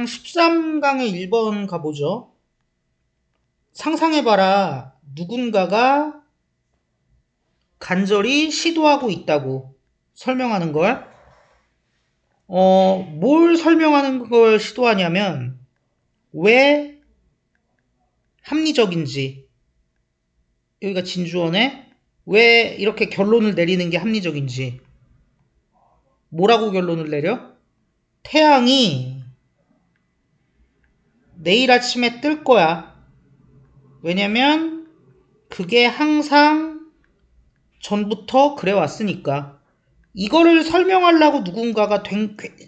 13강의 1번 가보죠. 상상해봐라. 누군가가 간절히 시도하고 있다고 설명하는 걸. 뭘 설명하는 걸 시도하냐면, 왜 합리적인지. 여기가 진주어네. 왜 이렇게 결론을 내리는 게 합리적인지. 뭐라고 결론을 내려? 태양이 내일 아침에 뜰 거야. 왜냐면 그게 항상 전부터 그래 왔으니까. 이거를 설명하려고 누군가가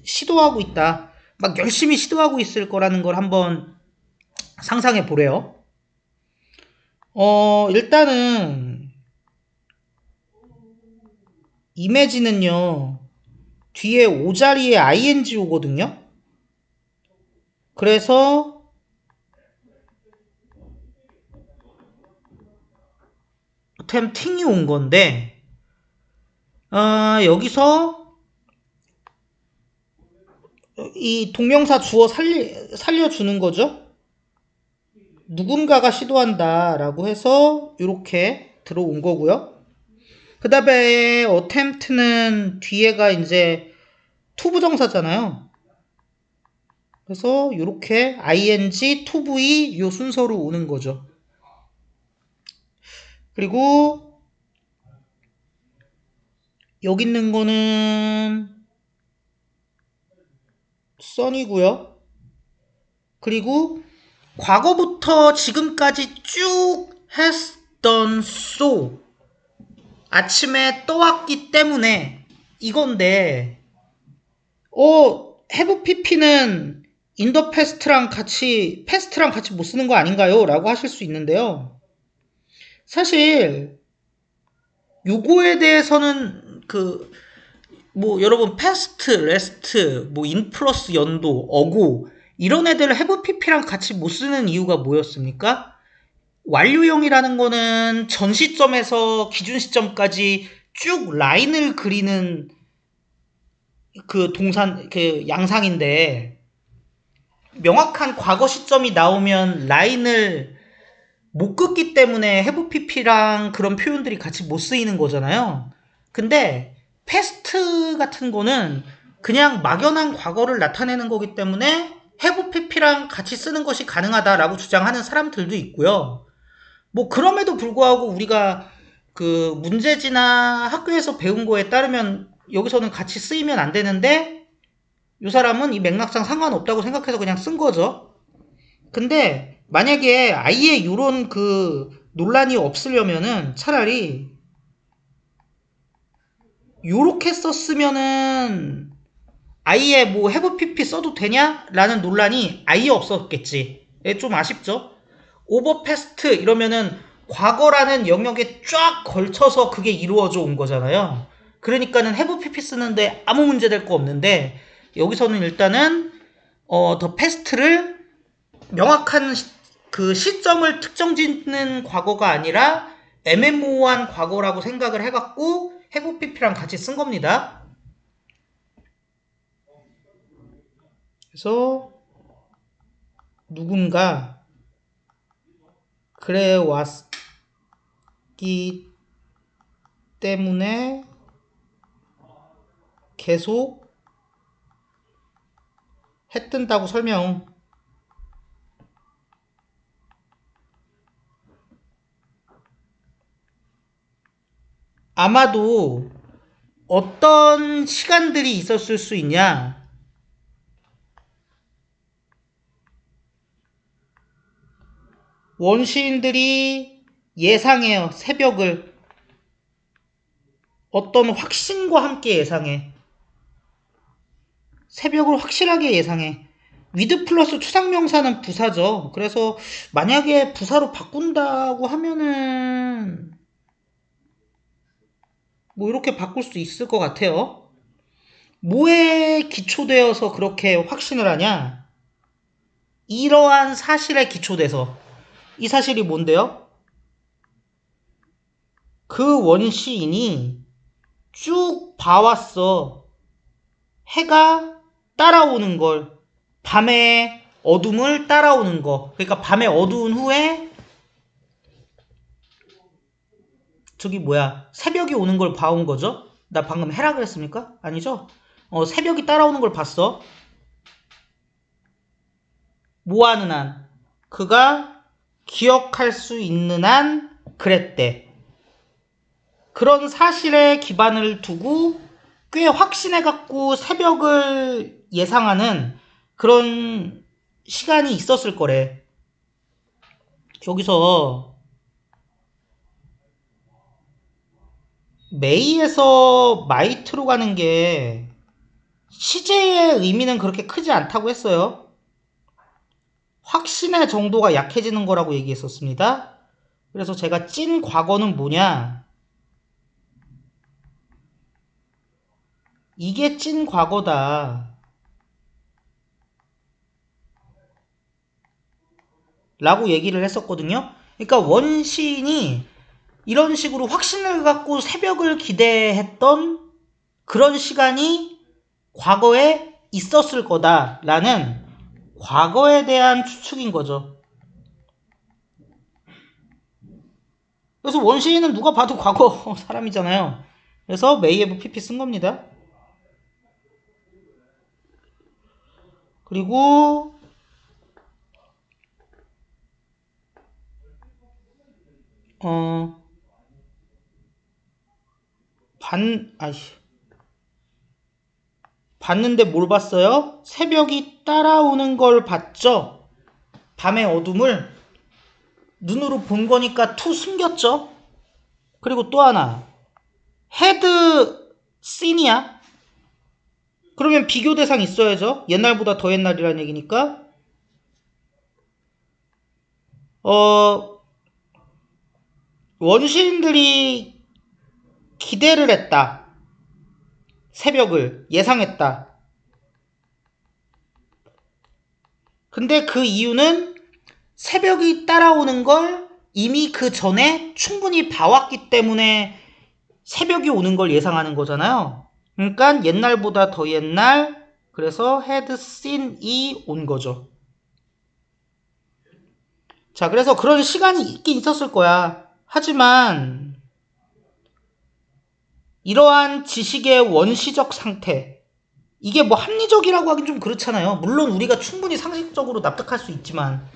시도하고 있다. 막 열심히 시도하고 있을 거라는 걸 한번 상상해 보래요. 일단은 imagine는요, 뒤에 오자리에 ing 오거든요. 그래서 attempting이 온 건데, 여기서 이 동명사 주어 살려주는 거죠. 누군가가 시도한다 라고 해서 이렇게 들어온 거고요. 그 다음에 attempt는 뒤에가 이제 투부정사잖아요. 그래서 이렇게 ing, to be 이 순서로 오는 거죠. 그리고 여기 있는 거는 sun이고요. 그리고 과거부터 지금까지 쭉 has done so. 아침에 떠왔기 때문에 이건데, have pp는 in the past랑 같이 못 쓰는 거 아닌가요? 라고 하실 수 있는데요. 사실 요거에 대해서는 여러분 past, rest, in 플러스 연도, 어고 이런 애들을 have pp랑 같이 못 쓰는 이유가 뭐였습니까? 완료형이라는 거는 전 시점에서 기준 시점까지 쭉 라인을 그리는 양상인데, 명확한 과거 시점이 나오면 라인을 못 긋기 때문에 have pp랑 그런 표현들이 같이 못 쓰이는 거잖아요. 근데 past 같은 거는 그냥 막연한 과거를 나타내는 거기 때문에 have pp랑 같이 쓰는 것이 가능하다라고 주장하는 사람들도 있고요. 그럼에도 불구하고 우리가 문제지나 학교에서 배운 거에 따르면 여기서는 같이 쓰이면 안 되는데, 이 사람은 이 맥락상 상관없다고 생각해서 그냥 쓴 거죠. 근데 만약에 아예 이런 논란이 없으려면은 차라리 요렇게 썼으면은 아예 have pp 써도 되냐? 라는 논란이 아예 없었겠지. 좀 아쉽죠? 오버패스트 이러면은 과거라는 영역에 쫙 걸쳐서 그게 이루어져 온 거잖아요. 그러니까는 have pp 쓰는데 아무 문제 될 거 없는데, 여기서는 일단은 더 패스트를 명확한 시점을 특정 짓는 과거가 아니라 애매모호한 과거라고 생각을 해갖고 have pp랑 같이 쓴 겁니다. 그래서 누군가 그래 왔기 때문에 계속 해 뜬다고 설명. 아마도 어떤 시간들이 있었을 수 있냐? 원시인들이 예상해요. 새벽을 어떤 확신과 함께 예상해. 새벽을 확실하게 예상해. with 플러스 추상명사는 부사죠. 그래서 만약에 부사로 바꾼다고 하면은 이렇게 바꿀 수 있을 것 같아요. 뭐에 기초되어서 그렇게 확신을 하냐? 이러한 사실에 기초돼서. 이 사실이 뭔데요? 그 원시인이 쭉 봐왔어. 해가 따라오는 걸. 밤의 어둠을 따라오는 거. 그러니까 밤에 어두운 후에 저기 뭐야 새벽이 오는 걸 봐온 거죠? 나 방금 해라 그랬습니까? 아니죠? 새벽이 따라오는 걸 봤어. 뭐 하는 한? 그가 기억할 수 있는 한 그랬대. 그런 사실에 기반을 두고 꽤 확신해갖고 새벽을 예상하는 그런 시간이 있었을 거래. 여기서 메이에서 마이트로 가는 게 시제의 의미는 그렇게 크지 않다고 했어요. 확신의 정도가 약해지는 거라고 얘기했었습니다. 그래서 제가 찐 과거는 뭐냐? 이게 찐 과거다 라고 얘기를 했었거든요. 그러니까 원시인이 이런 식으로 확신을 갖고 새벽을 기대했던 그런 시간이 과거에 있었을 거다라는 과거에 대한 추측인 거죠. 그래서 원시인은 누가 봐도 과거 사람이잖아요. 그래서 메이에브 PP 쓴 겁니다. 그리고 봤는데 뭘 봤어요? 새벽이 따라오는 걸 봤죠? 밤의 어둠을 눈으로 본 거니까 투 숨겼죠? 그리고 또 하나 헤드 씬이야? 그러면 비교 대상 있어야죠? 옛날보다 더 옛날이란 얘기니까 원시인들이 기대를 했다. 새벽을 예상했다. 근데 그 이유는 새벽이 따라오는 걸 이미 그 전에 충분히 봐왔기 때문에 새벽이 오는 걸 예상하는 거잖아요. 그러니까 옛날보다 더 옛날, 그래서 헤드 씬이 온 거죠. 자, 그래서 그런 시간이 있긴 있었을 거야. 하지만 이러한 지식의 원시적 상태, 이게 뭐 합리적이라고 하긴 좀 그렇잖아요. 물론 우리가 충분히 상식적으로 납득할 수 있지만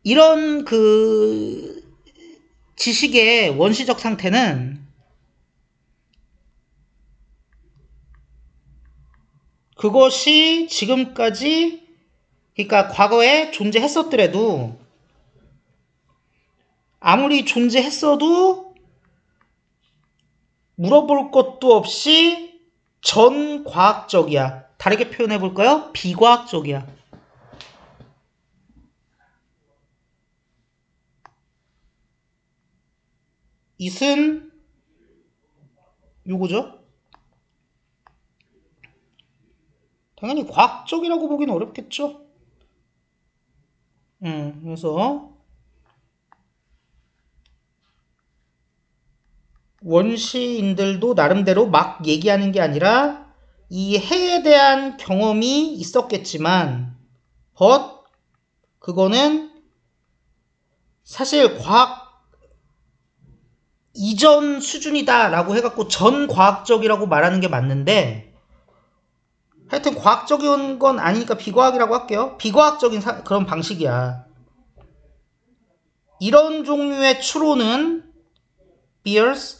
이런 그 지식의 원시적 상태는 그것이 지금까지 그러니까 과거에 존재했었더라도 아무리 존재했어도 물어볼 것도 없이 전과학적이야. 다르게 표현해 볼까요? 비과학적이야. 이은 요거죠? 당연히 과학적이라고 보기는 어렵겠죠? 그래서 원시인들도 나름대로 막 얘기하는 게 아니라 이 해에 대한 경험이 있었겠지만 그거는 사실 과학 이전 수준이다 라고 해갖고 전과학적이라고 말하는 게 맞는데 하여튼 과학적인 건 아니니까 비과학이라고 할게요. 비과학적인 그런 방식이야. 이런 종류의 추론은 bears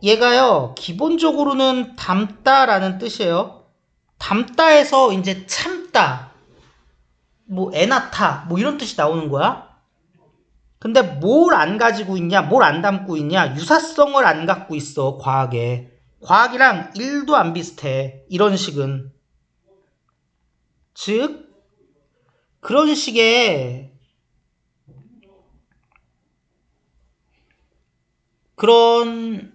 얘가요 기본적으로는 담다라는 뜻이에요. 담다에서 이제 참다 뭐 애나타 뭐 이런 뜻이 나오는 거야. 근데 뭘 안 가지고 있냐 뭘 안 담고 있냐 유사성을 안 갖고 있어. 과학이랑 1도 안 비슷해. 이런 식은 즉 그런 식의 그런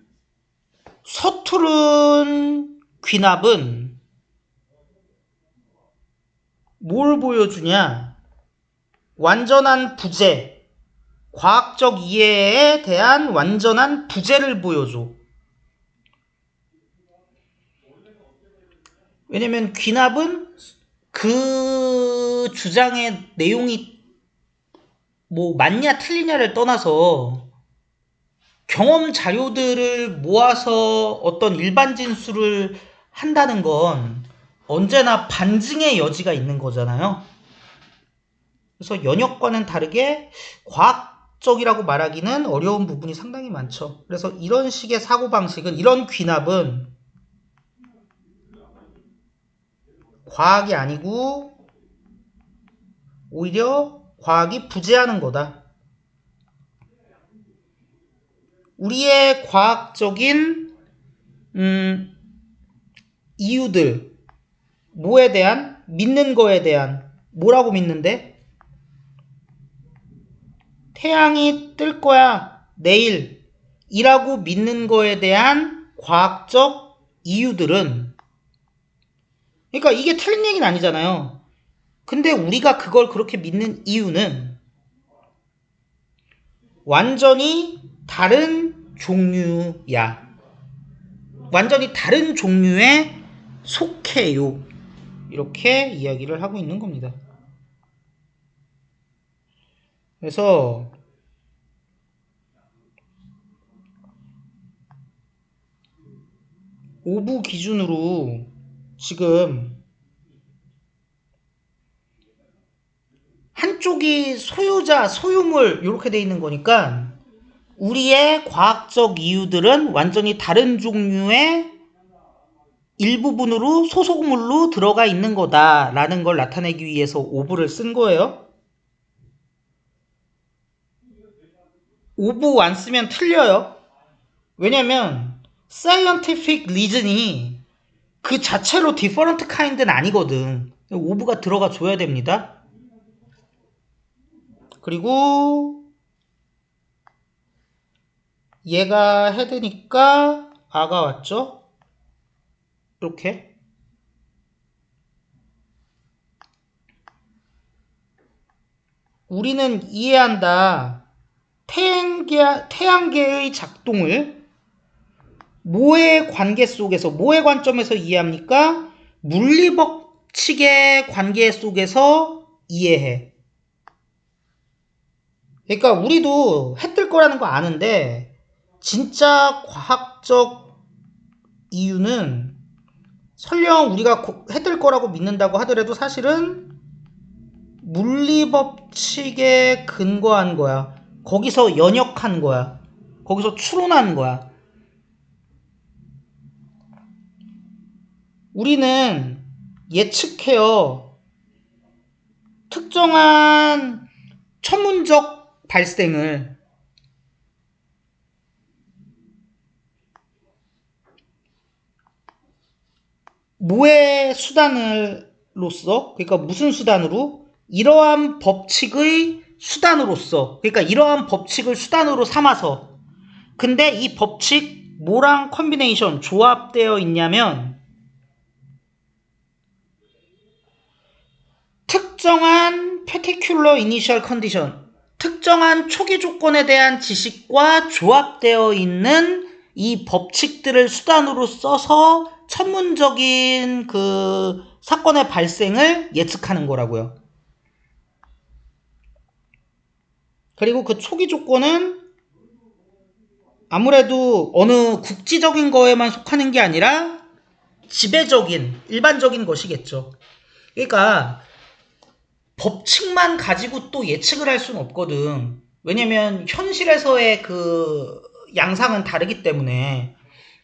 서투른 귀납은 뭘 보여주냐? 완전한 부재, 과학적 이해에 대한 완전한 부재를 보여줘. 왜냐면 귀납은 그 주장의 내용이 뭐 맞냐 틀리냐를 떠나서 경험 자료들을 모아서 어떤 일반 진술을 한다는 건 언제나 반증의 여지가 있는 거잖아요. 그래서 연역과는 다르게 과학적이라고 말하기는 어려운 부분이 상당히 많죠. 그래서 이런 식의 사고방식은, 이런 귀납은 과학이 아니고 오히려 과학이 부재하는 거다. 우리의 과학적인 이유들, 뭐에 대한? 믿는 거에 대한. 뭐라고 믿는데? 태양이 뜰 거야, 내일. 이라고 믿는 거에 대한 과학적 이유들은, 그러니까 이게 틀린 얘기는 아니잖아요. 근데 우리가 그걸 그렇게 믿는 이유는 완전히 다른 종류야. 완전히 다른 종류에 속해요. 이렇게 이야기를 하고 있는 겁니다. 그래서 오부 기준으로 지금 한쪽이 소유자, 소유물 이렇게 돼 있는 거니까 우리의 과학적 이유들은 완전히 다른 종류의 일부분으로 소속물로 들어가 있는 거다라는 걸 나타내기 위해서 오브를 쓴 거예요. 오브 안 쓰면 틀려요. 왜냐면 scientific reason이 그 자체로 different kind는 아니거든. 오브가 들어가 줘야 됩니다. 그리고 얘가 헤드니까 아가 왔죠. 이렇게. 우리는 이해한다. 태양계의 작동을 뭐의 관계 속에서, 뭐의 관점에서 이해합니까? 물리법칙의 관계 속에서 이해해. 그러니까 우리도 해 뜰 거라는 거 아는데 진짜 과학적 이유는 설령 우리가 해 뜰 거라고 믿는다고 하더라도 사실은 물리법칙에 근거한 거야. 거기서 연역한 거야. 거기서 추론한 거야. 우리는 예측해요. 특정한 천문적 발생을. 뭐의 수단으로서, 그러니까 무슨 수단으로? 이러한 법칙의 수단으로서, 그러니까 이러한 법칙을 수단으로 삼아서. 근데 이 법칙 뭐랑 컨비네이션, 조합되어 있냐면 특정한 particular initial condition, 특정한 초기 조건에 대한 지식과 조합되어 있는 이 법칙들을 수단으로 써서 천문적인 그 사건의 발생을 예측하는 거라고요. 그리고 그 초기 조건은 아무래도 어느 국지적인 거에만 속하는 게 아니라 지배적인, 일반적인 것이겠죠. 그러니까 법칙만 가지고 또 예측을 할 수는 없거든. 왜냐면 현실에서의 그 양상은 다르기 때문에.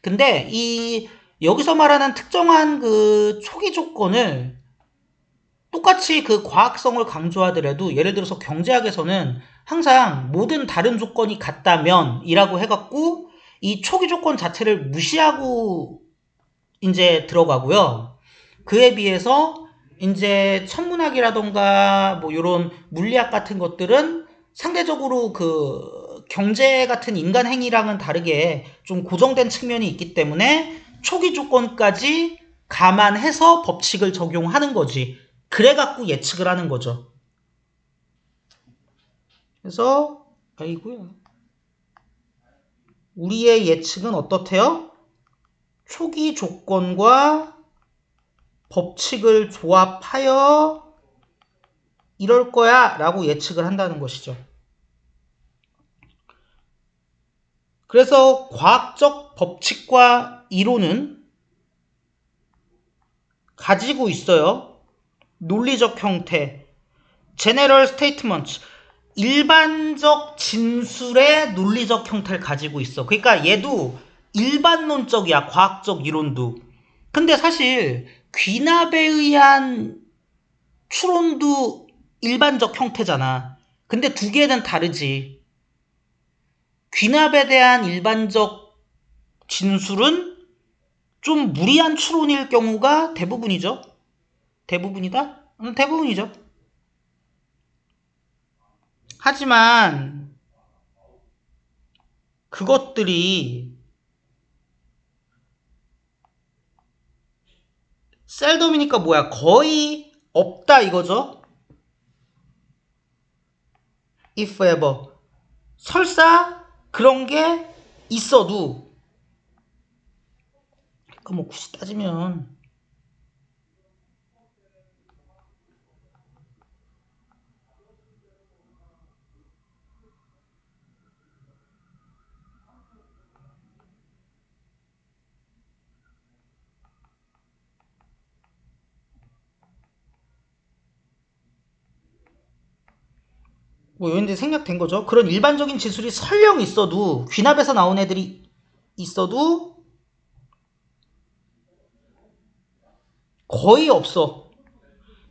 근데 이 여기서 말하는 특정한 그 초기 조건을 똑같이 그 과학성을 강조하더라도, 예를 들어서 경제학에서는 항상 모든 다른 조건이 같다면 이라고 해갖고 이 초기 조건 자체를 무시하고 이제 들어가고요. 그에 비해서 이제 천문학이라던가 뭐 이런 물리학 같은 것들은 상대적으로 그 경제 같은 인간 행위랑은 다르게 좀 고정된 측면이 있기 때문에 초기 조건까지 감안해서 법칙을 적용하는 거지. 그래갖고 예측을 하는 거죠. 그래서 아이고야, 우리의 예측은 어떻대요? 초기 조건과 법칙을 조합하여 이럴 거야 라고 예측을 한다는 것이죠. 그래서 과학적 법칙과 이론은 가지고 있어요. 논리적 형태, general statement, 일반적 진술의 논리적 형태를 가지고 있어. 그러니까 얘도 일반론적이야, 과학적 이론도. 근데 사실 귀납에 의한 추론도 일반적 형태잖아. 근데 두 개는 다르지. 귀납에 대한 일반적 진술은 좀 무리한 추론일 경우가 대부분이죠. 대부분이다? 대부분이죠. 하지만 그것들이 셀덤이니까 뭐야? 거의 없다 이거죠? if ever. 설사 그런 게 있어도, 그러니까 뭐 굳이 따지면 뭐 이런데 생략된 거죠. 그런 일반적인 지술이 설령 있어도, 귀납에서 나온 애들이 있어도 거의 없어.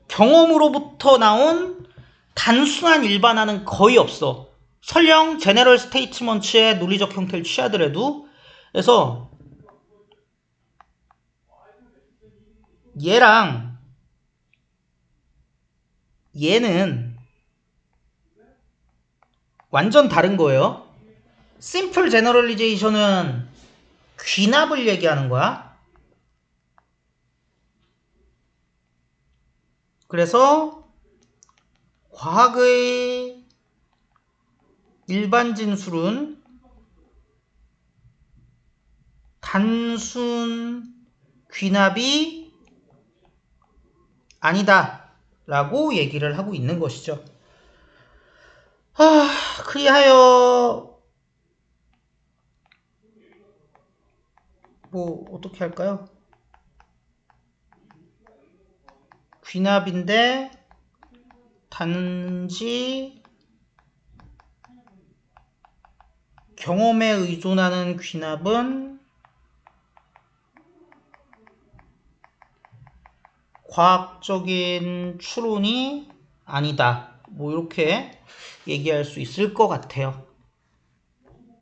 경험으로부터 나온 단순한 일반화는 거의 없어. 설령 제너럴 스테이트먼트의 논리적 형태를 취하더라도. 그래서 얘랑 얘는 완전 다른 거예요. 심플 제너럴리제이션은 귀납을 얘기하는 거야. 그래서 과학의 일반 진술은 단순 귀납이 아니다 라고 얘기를 하고 있는 것이죠. 그리하여 뭐 어떻게 할까요? 귀납인데 단지 경험에 의존하는 귀납은 과학적인 추론이 아니다. 뭐 이렇게 얘기할 수 있을 것 같아요.